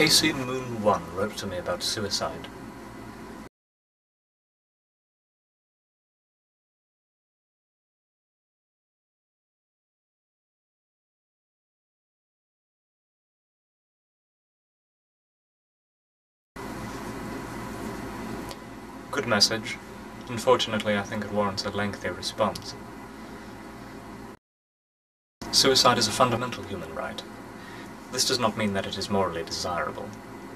Casey Moon 1 wrote to me about suicide. Good message. Unfortunately, I think it warrants a lengthy response. Suicide is a fundamental human right. This does not mean that it is morally desirable.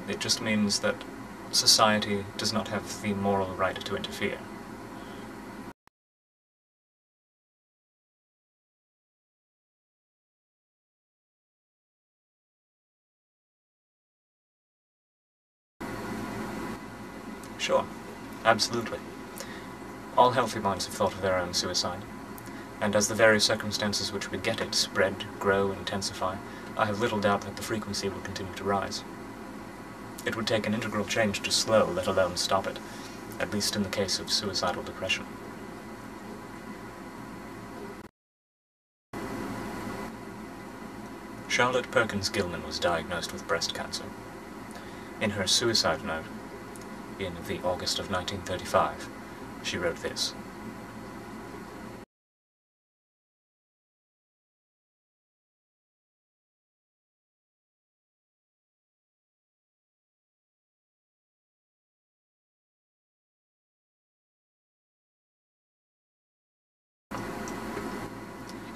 It just means that society does not have the moral right to interfere. Sure, absolutely. All healthy minds have thought of their own suicide, and as the various circumstances which beget it spread, grow, intensify, I have little doubt that the frequency will continue to rise. It would take an integral change to slow, let alone stop it, at least in the case of suicidal depression. Charlotte Perkins Gilman was diagnosed with breast cancer. In her suicide note, in the August of 1935, she wrote this.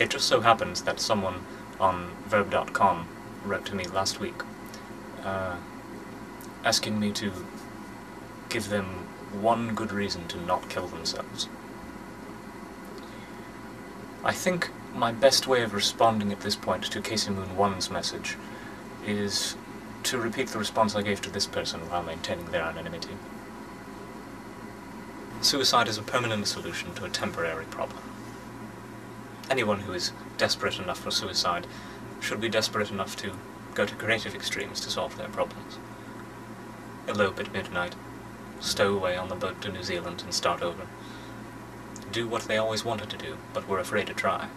It just so happens that someone on Verb.com wrote to me last week, asking me to give them one good reason to not kill themselves. I think my best way of responding at this point to Casey Moon 1's message is to repeat the response I gave to this person while maintaining their anonymity. Suicide is a permanent solution to a temporary problem. Anyone who is desperate enough for suicide should be desperate enough to go to creative extremes to solve their problems. Elope at midnight, stow away on the boat to New Zealand and start over. Do what they always wanted to do, but were afraid to try.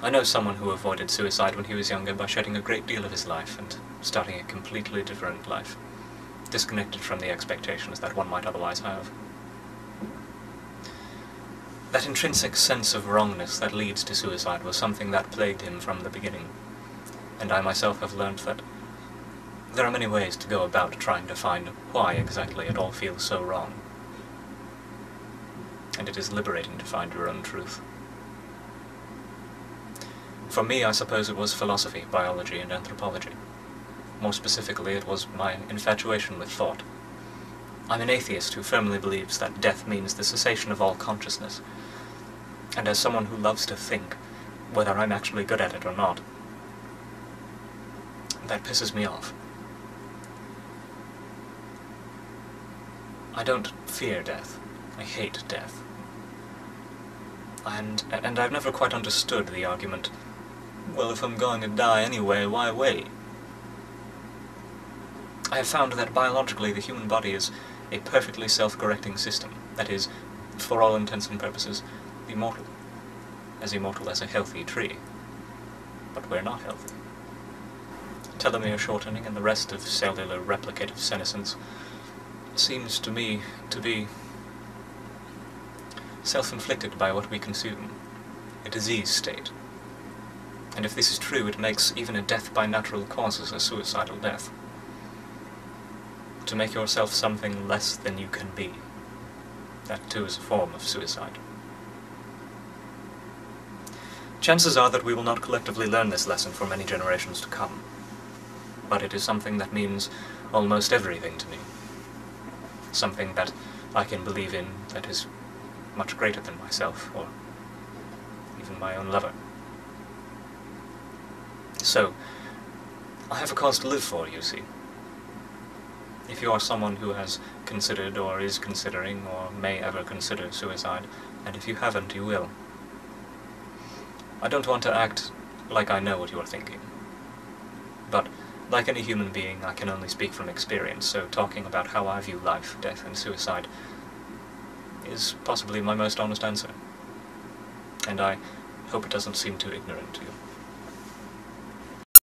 I know someone who avoided suicide when he was younger by shedding a great deal of his life and starting a completely different life, disconnected from the expectations that one might otherwise have. That intrinsic sense of wrongness that leads to suicide was something that plagued him from the beginning, and I myself have learned that there are many ways to go about trying to find why exactly it all feels so wrong. And it is liberating to find your own truth. For me, I suppose it was philosophy, biology, and anthropology. More specifically, it was my infatuation with thought. I'm an atheist who firmly believes that death means the cessation of all consciousness, and as someone who loves to think, whether I'm actually good at it or not, that pisses me off. I don't fear death. I hate death. And I've never quite understood the argument, well, if I'm going to die anyway, why wait? I have found that biologically the human body is a perfectly self-correcting system, that is, for all intents and purposes, immortal as a healthy tree. But we're not healthy. Telomere shortening and the rest of cellular replicative senescence seems to me to be self-inflicted by what we consume, a disease state. And if this is true, it makes even a death by natural causes a suicidal death. To make yourself something less than you can be, that too is a form of suicide. Chances are that we will not collectively learn this lesson for many generations to come, but it is something that means almost everything to me. Something that I can believe in that is much greater than myself, or even my own lover. So, I have a cause to live for, you see. If you are someone who has considered, or is considering, or may ever consider suicide, and if you haven't, you will. I don't want to act like I know what you are thinking. But, like any human being, I can only speak from experience, so talking about how I view life, death, and suicide is possibly my most honest answer. And I hope it doesn't seem too ignorant to you.